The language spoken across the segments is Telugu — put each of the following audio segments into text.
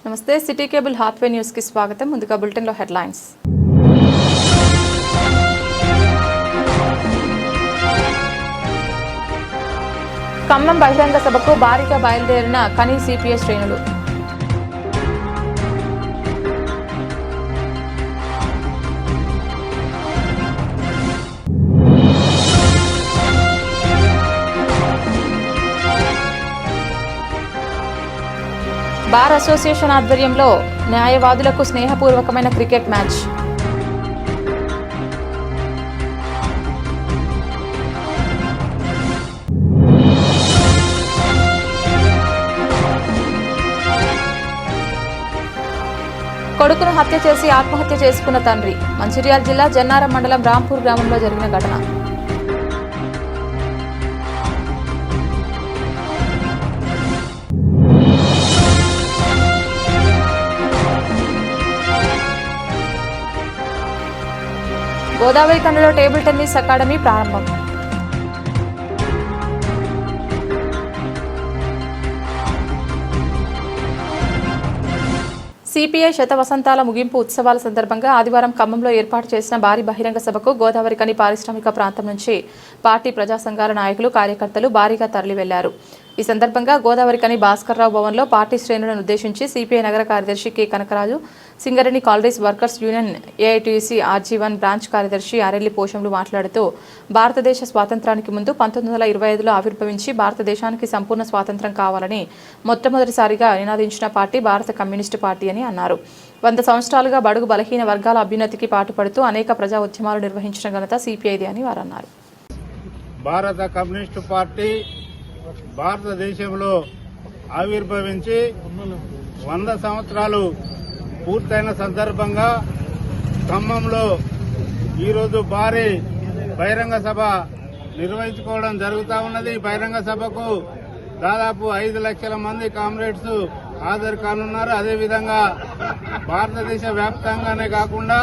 నమస్తే సిటీ కేబుల్ హాత్వే న్యూస్ కి స్వాగతం. ముందుగా బులెటిన్ లో హెడ్లైన్స్. ఖమ్మం బహిరంగ సభకు భారీగా బయలుదేరిన కని సిపిఐ శ్రేణులు. బార్ అసోసియేషన్ ఆధ్వర్యంలో న్యాయవాదులకు స్నేహపూర్వకమైన క్రికెట్ మ్యాచ్. కొడుకును హత్య చేసి ఆత్మహత్య చేసుకున్న తండ్రి. మంచిర్యాల జిల్లా జన్నారం మండలం రాంపూర్ గ్రామంలో జరిగిన ఘటన. గోదావరి ఖండలో టేబుల్ టెన్నిస్ అకాడమీ ప్రారంభం. సిపిఐ శత వసంతాల ముగింపు ఉత్సవాల సందర్భంగా ఆదివారం ఖమ్మంలో ఏర్పాటు చేసిన భారీ బహిరంగ సభకు గోదావరి ఖని పారిశ్రామిక ప్రాంతం నుంచి పార్టీ ప్రజా సంఘాల నాయకులు కార్యకర్తలు భారీగా తరలి వెళ్లారు. ఈ సందర్భంగా గోదావరి ఖని భాస్కర్రావు భవన్లో పార్టీ శ్రేణులను ఉద్దేశించి సిపిఐ నగర కార్యదర్శి K Kanakaraju, Singareni collieries workers union AITUC RG1 branch కార్యదర్శి ఆరెల్లి పోషంలు మాట్లాడుతూ భారతదేశ స్వాతంత్రానికి ముందు 1925లో ఆవిర్భవించి భారతదేశానికి సంపూర్ణ స్వాతంత్రం కావాలని మొట్టమొదటిసారిగా నినాదించిన పార్టీ భారత కమ్యూనిస్టు పార్టీ అని అన్నారు. 100 సంవత్సరాలుగా బడుగు బలహీన వర్గాల అభ్యున్నతికి పాటుపడుతూ అనేక ప్రజా ఉద్యమాలు నిర్వహించిన ఘనత సిపిఐది అని వారు అన్నారు. భారత కమ్యూనిస్టు పార్టీ భారతదేశంలో ఆవిర్భవించి 100 సంవత్సరాలు పూర్తయిన సందర్భంగా ఖమ్మంలో ఈరోజు భారీ బహిరంగ సభ నిర్వహించుకోవడం జరుగుతూ ఉన్నది. బహిరంగ సభకు దాదాపు 5 లక్షల మంది కామ్రేడ్స్ హాజరు కానున్నారు. అదేవిధంగా భారతదేశ వ్యాప్తంగానే కాకుండా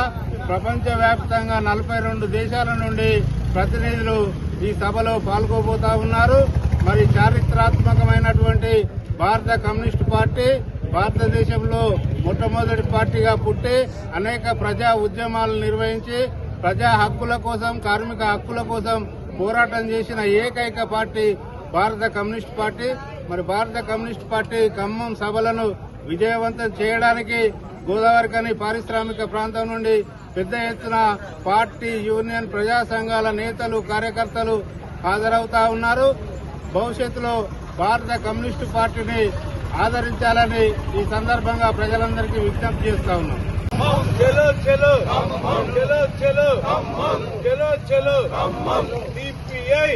ప్రపంచ వ్యాప్తంగా 42 దేశాల నుండి ప్రతినిధులు ఈ సభలో పాల్గొబోతా ఉన్నారు. మరి చారిత్రాత్మకమైనటువంటి భారత కమ్యూనిస్టు పార్టీ భారతదేశంలో మొట్టమొదటి పార్టీగా పుట్టి అనేక ప్రజా ఉద్యమాలు నిర్వహించి ప్రజా హక్కుల కోసం, కార్మిక హక్కుల కోసం పోరాటం చేసిన ఏకైక పార్టీ భారత కమ్యూనిస్టు పార్టీ. మరి భారత కమ్యూనిస్టు పార్టీ ఖమ్మం సభలను విజయవంతం చేయడానికి గోదావరి ఖని పారిశ్రామిక ప్రాంతం నుండి పెద్ద ఎత్తున పార్టీ, యూనియన్, ప్రజా సంఘాల నేతలు, కార్యకర్తలు హాజరవుతా ఉన్నారు. భవిష్యత్తులో భారత కమ్యూనిస్టు పార్టీని ఆదరించాలని ఈ సందర్భంగా ప్రజలందరికీ విజ్ఞప్తి చేస్తా ఉన్నాం. చలో చలో చలో చలో చలో చలో CPI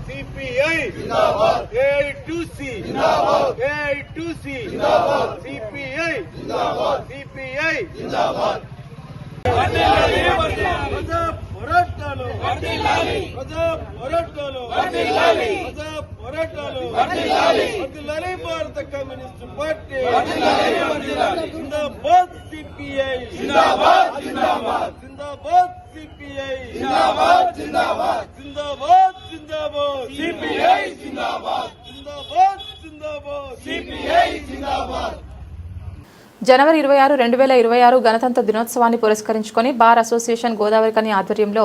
CPI AITC AITC CPI CPI పోరాటాలు ప్రజా పోరాటాలు ప్రజా పోరాటాలు వర్ధిల్లాలి భారత కమ్యూనిస్టు పార్టీ జిందాబాద్ సిపిఐ జిందాబాద్ జిందాబాద్ జిందాబాద్ సిపిఐ జిందాబాద్ జిందాబాద్ జిందాబాద్ జిందాబాద్ సిపిఐ జిందాబాద్ జిందాబాద్ జిందాబాద్ సిపిఐ జిందాబాద్. జనవరి 26, 2026 గణతంత్ర దినోత్సవాన్ని పురస్కరించుకొని బార్ అసోసియేషన్ గోదావరి ఖని ఆధ్వర్యంలో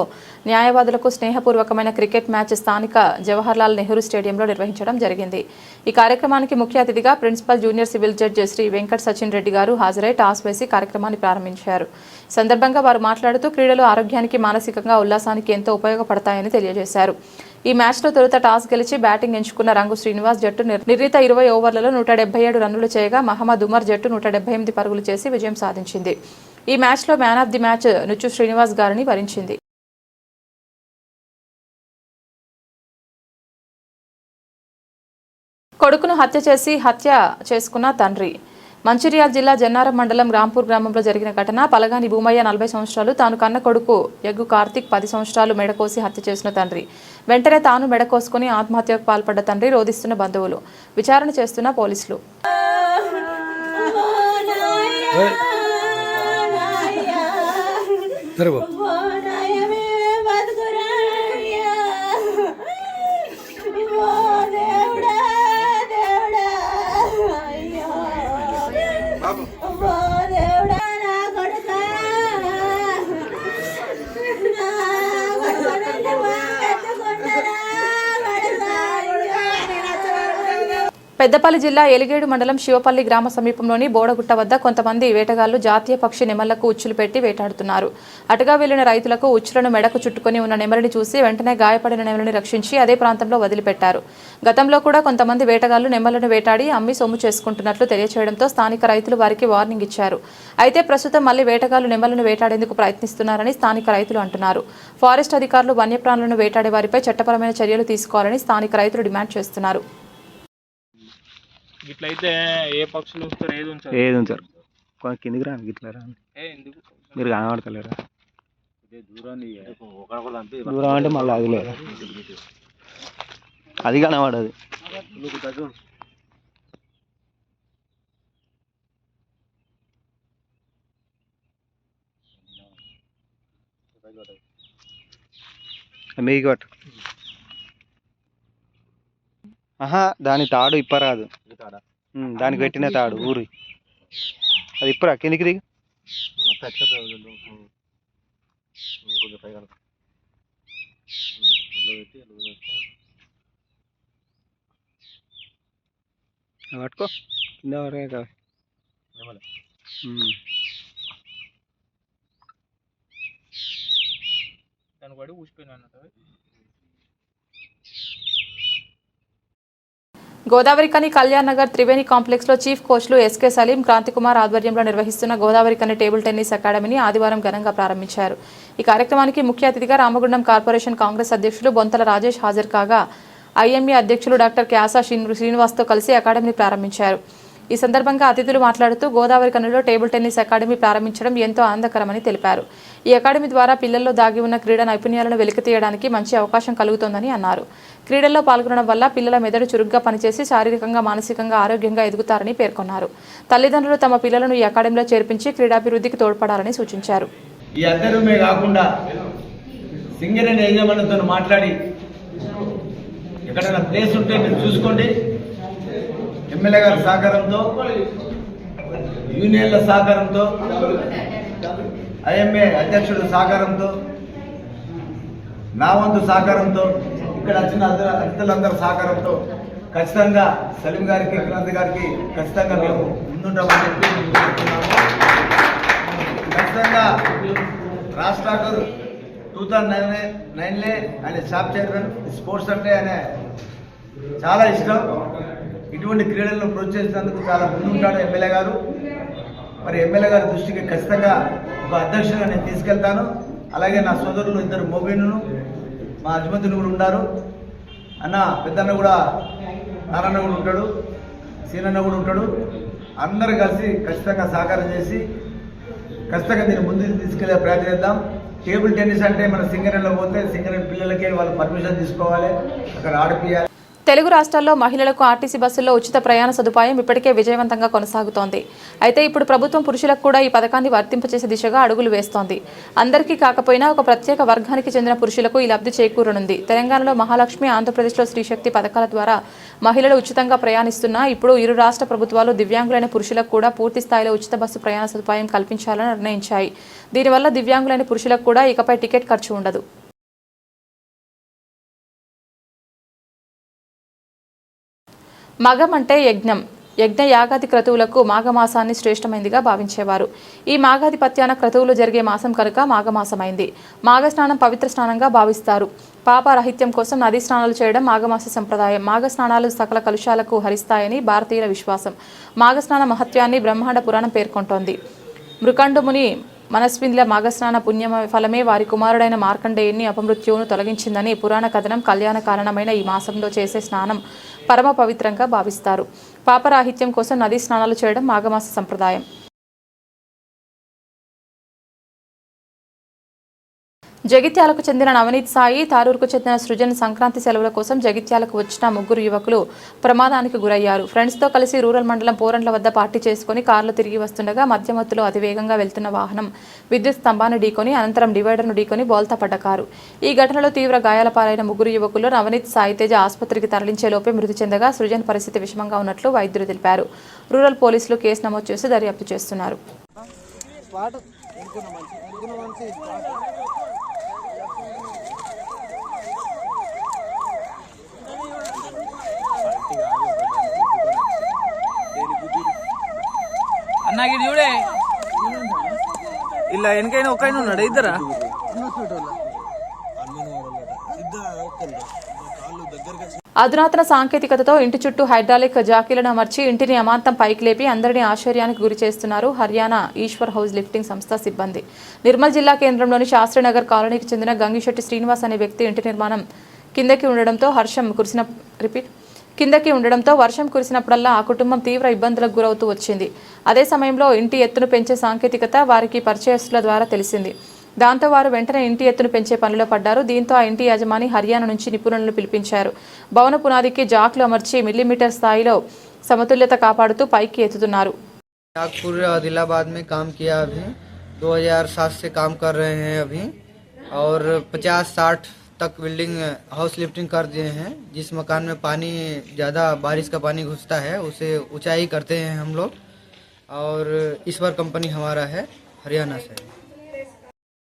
న్యాయవాదులకు స్నేహపూర్వకమైన క్రికెట్ మ్యాచ్ స్థానిక జవహర్లాల్ నెహ్రూ స్టేడియంలో నిర్వహించడం జరిగింది. ఈ కార్యక్రమానికి ముఖ్య అతిథిగా principal junior civil judge Shri Venkata Sachin Reddy గారు హాజరై టాస్ వేసి కార్యక్రమాన్ని ప్రారంభించారు. ఈ సందర్భంగా వారు మాట్లాడుతూ క్రీడలు ఆరోగ్యానికి, మానసికంగా ఉల్లాసానికి ఎంతో ఉపయోగపడతాయని తెలియజేశారు. ఈ మ్యాచ్లో తొలుత టాస్ గెలిచి బ్యాటింగ్ ఎంచుకున్న రంగు శ్రీనివాస్ జట్టు నిర్ణీత 20 ఓవర్లలో 177 రన్నులు చేయగా మహమ్మద్ ఉమర్ జట్టు 178 పరుగులు చేసి విజయం సాధించింది. ఈ మ్యాచ్లో మ్యాన్ ఆఫ్ ది మ్యాచ్ నుచ్చు శ్రీనివాస్ గారిని వరించింది. కొడుకును హత్య చేసుకున్న తండ్రి. మంచిర్యాల జిల్లా జన్నారం మండలం రాంపూర్ గ్రామంలో జరిగిన ఘటన. పలగాని భూమయ్య 40 సంవత్సరాలు, తాను కన్న కొడుకు ఎగ్గు కార్తిక్ 10 సంవత్సరాలు మెడకోసి హత్య చేసిన తండ్రి. వెంటనే తాను మెడకోసుకుని ఆత్మహత్యకు పాల్పడ్డ తండ్రి, రోధిస్తున్న బంధువులు, విచారణ చేస్తున్న పోలీసులు. అమ్మో దేవుడా నా కొడుకా నా కొడుకుని ఎత్తుకుంటారా పెద్దపల్లి జిల్లా ఎలిగేడు మండలం శివపల్లి గ్రామ సమీపంలోని బోడగుట్ట వద్ద కొంతమంది వేటగాళ్లు జాతీయ పక్షి నెమళ్లకు ఉచ్చులు పెట్టి వేటాడుతున్నారు. అటుగా వెళ్లిన రైతులకు ఉచ్చులను మెడకు చుట్టుకుని ఉన్న నెమలిని చూసి వెంటనే గాయపడిన నెమలిని రక్షించి అదే ప్రాంతంలో వదిలిపెట్టారు. గతంలో కూడా కొంతమంది వేటగాళ్లు నెమళ్లను వేటాడి అమ్మి సొమ్ము చేసుకుంటున్నట్లు తెలియచేయడంతో స్థానిక రైతులు వారికి వార్నింగ్ ఇచ్చారు. అయితే ప్రస్తుతం మళ్లీ వేటగాళ్లు నెమళ్లను వేటాడేందుకు ప్రయత్నిస్తున్నారని స్థానిక రైతులు అంటున్నారు. ఫారెస్ట్ అధికారులు వన్యప్రాణులను వేటాడే వారిపై చట్టపరమైన చర్యలు తీసుకోవాలని స్థానిక రైతులు డిమాండ్ చేస్తున్నారు. ఇట్లయితే ఏ పక్షులు ఉంచారు ఏది ఉంచారు కిందికి రాను గిట్లా రాను మీరు కనబడతలేరా దూరం అంటే మళ్ళీ అది లేదు అది కనబడదు మీకు పట్టు ఆహా దాని తాడు ఇప్పరాదు దానికి పెట్టిన తాడు ఊరి అది ఇప్పరా కిందికి దిగి పట్టుకో కింద వరకే కదా దాని పడి ఊసిపోయినా గోదావరికని కళ్యాణ్ నగర్ త్రివేణి కాంప్లెక్స్ లో చీఫ్ కోచ్లు ఎస్కే సలీం, క్రాంతికుమార్ ఆధ్వర్యంలో నిర్వహిస్తున్న గోదావరికని టేబుల్ టెన్నిస్ అకాడమీని ఆదివారం ఘనంగా ప్రారంభించారు. ఈ కార్యక్రమానికి ముఖ్య అతిథిగా రామగుండం కార్పొరేషన్ కాంగ్రెస్ అధ్యక్షులు బొంతల రాజేష్ హాజరు కాగా ఐఎంఏ అధ్యక్షులు డాక్టర్ క్యాసా శ్రీనివాస్తో కలిసి అకాడమీని ప్రారంభించారు. ఈ సందర్భంగా అతిథులు మాట్లాడుతూ గోదావరికనిలో టేబుల్ టెన్నిస్ అకాడమీ ప్రారంభించడం ఎంతో ఆనందకరమని తెలిపారు. ఈ అకాడమీ ద్వారా పిల్లల్లో దాగి ఉన్న క్రీడా నైపుణ్యాలను వెలికితీయడానికి మంచి అవకాశం కలుగుతోందని అన్నారు. క్రీడల్లో పాల్గొనడం వల్ల పిల్లల మెదడు చురుగ్గా పనిచేసి శారీరకంగా మానసికంగా ఆరోగ్యంగా ఎదుగుతారని పేర్కొన్నారు. తల్లిదండ్రులు తమ పిల్లలను ఈ అకాడమీలో చేర్పించి క్రీడాభివృద్ధికి తోడ్పడాలని సూచించారు. ఈ అకాడమీ కాకుండా సింగరేణి యజమానులతో మాట్లాడి ఎక్కడైనా ప్లేస్ ఉంటే మీరు చూసుకోండి. ఎమ్మెల్యే గారి సహకారంతో, యూనియన్ల సహకారంతో, ఐఎంఏ అధ్యక్షుడు సహకారంతో, నా వంతు సహకారంతో, ఇక్కడ వచ్చిన అతిథులందరి సహకారంతో ఖచ్చితంగా సలీం గారికి, క్రాంతి గారికి ఖచ్చితంగా మేము ముందుంటామని చెప్పి ఖచ్చితంగా రాజ్ ఠాకూర్ 2009 ఆయన షాప్ చైర్మన్. స్పోర్ట్స్ అంటే ఆయన చాలా ఇష్టం. ఇటువంటి క్రీడలను ప్రోత్సహించేందుకు చాలా ముందుంటాడు ఎమ్మెల్యే గారు. మరి ఎమ్మెల్యే గారి దృష్టికి ఖచ్చితంగా ఒక అధ్యక్షుడిగా నేను తీసుకెళ్తాను. అలాగే నా సోదరులు ఇద్దరు మోబీనును, మా అజ్మతులు కూడా ఉన్నారు. అన్న పెద్దన్న కూడా, నారాయణ కూడా ఉంటాడు, సీనన్న కూడా ఉంటాడు. అందరూ కలిసి ఖచ్చితంగా సహకారం చేసి ఖచ్చితంగా దీన్ని ముందుకు తీసుకెళ్లే ప్రయత్నం చేద్దాం. టేబుల్ టెన్నిస్ అంటే మన సింగరేణిలో పోతే సింగరేణి పిల్లలకే వాళ్ళు పర్మిషన్ తీసుకోవాలి, అక్కడ ఆడిపియాలి. తెలుగు రాష్ట్రాల్లో మహిళలకు ఆర్టీసీ బస్సుల్లో ఉచిత ప్రయాణ సదుపాయం ఇప్పటికే విజయవంతంగా కొనసాగుతోంది. అయితే ఇప్పుడు ప్రభుత్వం పురుషులకు కూడా ఈ పథకాన్ని వర్తింపచేసే దిశగా అడుగులు వేస్తోంది. అందరికీ కాకపోయినా ఒక ప్రత్యేక వర్గానికి చెందిన పురుషులకు ఈ లబ్ధి చేకూరనుంది. తెలంగాణలో మహాలక్ష్మి, ఆంధ్రప్రదేశ్లో స్త్రీశక్తి పథకాల ద్వారా మహిళలు ఉచితంగా ప్రయాణిస్తున్నా ఇప్పుడు ఇరు రాష్ట్ర ప్రభుత్వాలు దివ్యాంగులైన పురుషులకు కూడా పూర్తి స్థాయిలో ఉచిత బస్సు ప్రయాణ సదుపాయం కల్పించాలని నిర్ణయించాయి. దీనివల్ల దివ్యాంగులైన పురుషులకు కూడా ఇకపై టికెట్ ఖర్చు ఉండదు. మగం అంటే యజ్ఞం. యజ్ఞ యాగాది క్రతువులకు మాఘమాసాన్ని శ్రేష్టమైందిగా భావించేవారు. ఈ మాఘాధిపత్యాన క్రతువులు జరిగే మాసం కనుక మాఘమాసమైంది. మాఘస్నానం పవిత్ర స్నానంగా భావిస్తారు. పాపరాహిత్యం కోసం నదీ స్నానాలు చేయడం మాఘమాస సంప్రదాయం. మాఘస్నానాలు సకల కలుషాలకు హరిస్తాయని భారతీయుల విశ్వాసం. మాఘస్నాన మహత్యాన్ని బ్రహ్మాండ పురాణం పేర్కొంటోంది. మృకండుముని మనస్వింద్ల మాఘస్నాన పుణ్య ఫలమే వారి కుమారుడైన మార్కండేయుని అపమృత్యువును తొలగించిందని పురాణ కథనం. కళ్యాణ కారణమైన ఈ మాసంలో చేసే స్నానం పరమ పవిత్రంగా భావిస్తారు. పాపరాహిత్యం కోసం నదీ స్నానాలు చేయడం మాఘమాస సంప్రదాయం. జగిత్యాలకు చెందిన నవనీత్ సాయి, తారూరుకు చెందిన సృజన్ సంక్రాంతి సెలవుల కోసం జగిత్యాలకు వచ్చిన ముగ్గురు యువకులు ప్రమాదానికి గురయ్యారు. ఫ్రెండ్స్తో కలిసి రూరల్ మండలం పోరండ్ల వద్ద పార్టీ చేసుకుని కార్లు తిరిగి వస్తుండగా మధ్యమత్తులో అతివేగంగా వెళ్తున్న వాహనం విద్యుత్ స్తంభాన్ని ఢీకొని అనంతరం డివైడర్ను ఢీకొని బోల్తా పడ్డ కారు. ఈ ఘటనలో తీవ్ర గాయాల పాలైన ముగ్గురు యువకులు నవనీత్ సాయి తేజ ఆసుపత్రికి తరలించే లోపే మృతి చెందగా సృజన్ పరిస్థితి విషమంగా ఉన్నట్లు వైద్యులు తెలిపారు. రూరల్ పోలీసులు కేసు నమోదు చేసి దర్యాప్తు చేస్తున్నారు. అన్నకి చూడే ఇలా వెనకైనా ఒకైనా ఉన్నాడు ఇద్దరా అధునాతన సాంకేతికతతో ఇంటి చుట్టూ హైడ్రాలిక్ జాకీలను అమర్చి ఇంటిని అమాంతం పైకి లేపి అందరినీ ఆశ్చర్యానికి గురి చేస్తున్నారు హర్యానా ఈశ్వర్ హౌస్ లిఫ్టింగ్ సంస్థ సిబ్బంది. నిర్మల్ జిల్లా కేంద్రంలోని శాస్త్రీనగర్ కాలనీకి చెందిన గంగిశెట్టి శ్రీనివాస్ అనే వ్యక్తి ఇంటి నిర్మాణం కిందకి ఉండడంతో వర్షం కురిసినప్పుడల్లా ఆ కుటుంబం తీవ్ర ఇబ్బందులకు గురవుతూ వచ్చింది. అదే సమయంలో ఇంటి ఎత్తును పెంచే సాంకేతికత వారికి పరిచయస్తుల ద్వారా తెలిసింది. దాంతో వారు వెంటనే ఇంటి ఎత్తును పెంచే పనిలో పడ్డారు. దీంతో ఆ ఇంటి యజమాని హర్యానా నుంచి నిపుణులను పిలిపించారు. భవన పునాదికి జాక్లు అమర్చి మిల్లీమీటర్ స్థాయిలో సమతుల్యత కాపాడుతూ పైకి ఎత్తుతున్నారు. नागपुर आदिलाबाद में काम किया अभी 2007 से काम कर रहे हैं अभी और 50-60 तक बिल्डिंग हाउस लिफ्टिंग कर दिए हैं. जिस मकान में पानी ज़्यादा बारिश का पानी घुसता है उसे ऊंचाई करते हैं हम लोग और ईश्वर कंपनी हमारा है हरियाणा से.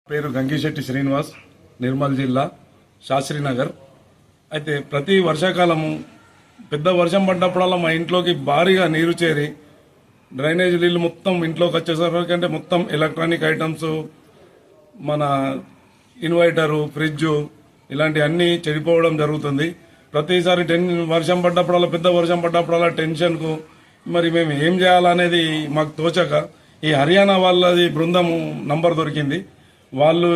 పేరు గంగిశెట్టి శ్రీనివాస్, నిర్మల్ జిల్లా శాస్త్రీనగర్. అయితే ప్రతి వర్షాకాలము పెద్ద వర్షం పడ్డప్పుడల్లా మా ఇంట్లోకి భారీగా నీరు చేరి డ్రైనేజ్ నీళ్ళు మొత్తం ఇంట్లోకి వచ్చేసరికి అంటే మొత్తం ఎలక్ట్రానిక్ ఐటమ్స్, మన ఇన్వర్టరు, ఫ్రిడ్జ్ ఇలాంటి అన్నీ చెడిపోవడం జరుగుతుంది. ప్రతిసారి వర్షం పడ్డప్పుడల్లా పెద్ద వర్షం పడ్డప్పుడల్లా టెన్షన్కు మరి మేము ఏం చేయాలనేది మాకు తోచక ఈ హర్యానా వాళ్ళది బృందం నంబర్ దొరికింది. వాళ్ళు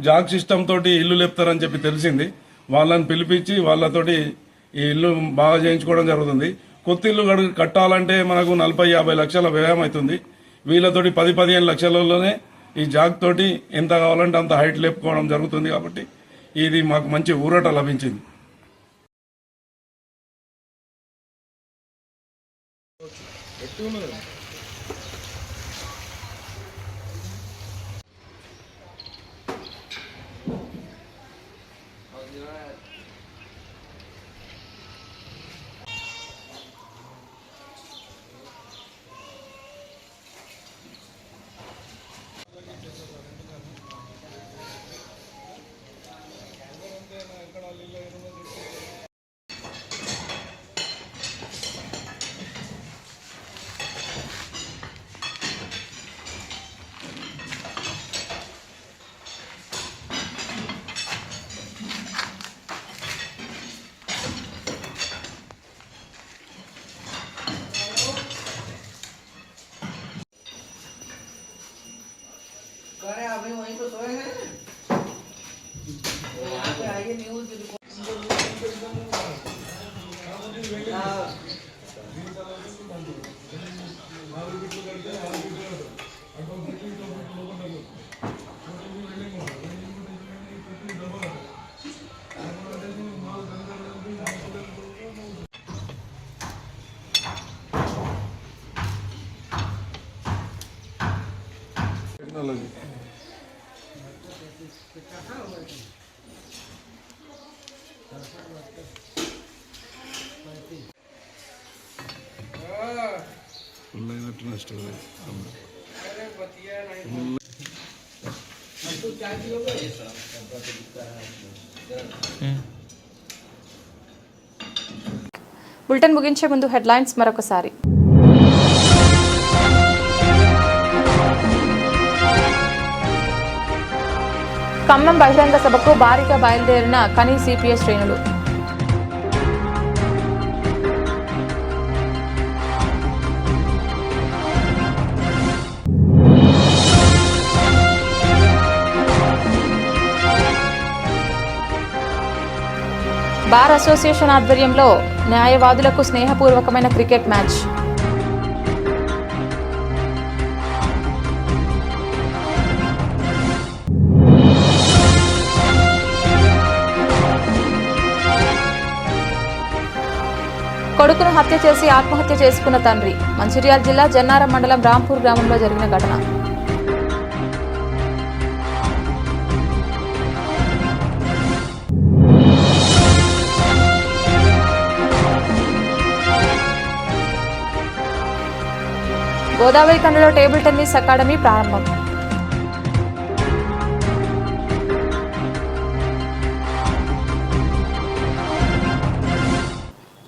జాక్ సిస్టమ్ తోటి ఇల్లు లేపుతారని చెప్పి తెలిసింది. వాళ్ళని పిలిపించి వాళ్ళతోటి ఈ ఇల్లు బాగా చేయించుకోవడం జరుగుతుంది. కొత్త ఇల్లు కట్టాలంటే మనకు 40-50 లక్షల వ్యయం అవుతుంది. వీళ్ళతోటి 10-15 లక్షలలోనే ఈ జాక్ తోటి ఎంత కావాలంటే అంత హైట్ లేపుకోవడం జరుగుతుంది. కాబట్టి ఇది మాకు మంచి ఊరట లభించింది. अभी वहीं तो सोए हैं. आइए न्यूज टेक्नोलॉजी బులెటిన్ ముగించే ముందు హెడ్లైన్స్ మరొకసారి. ఖమ్మం బహిరంగ సభకు భారీగా బయలుదేరిన కని సిపిఐ శ్రేణులు. బార్ అసోసియేషన్ ఆధ్వర్యంలో న్యాయవాదులకు స్నేహపూర్వకమైన క్రికెట్ మ్యాచ్. కొడుకును హత్య చేసి ఆత్మహత్య చేసుకున్న తండ్రి. మంచిర్యాల జిల్లా జన్నారం మండలం రాంపూర్ గ్రామంలో జరిగిన ఘటన. గోదావరి ఖండలో టేబుల్ టెన్నిస్ అకాడమీ ప్రారంభం.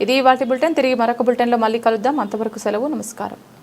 ఇది ఇవాల్టి బులెటిన్. తిరిగి మరొక బులెటిన్లో మళ్ళీ కలుద్దాం. అంతవరకు సెలవు. నమస్కారం.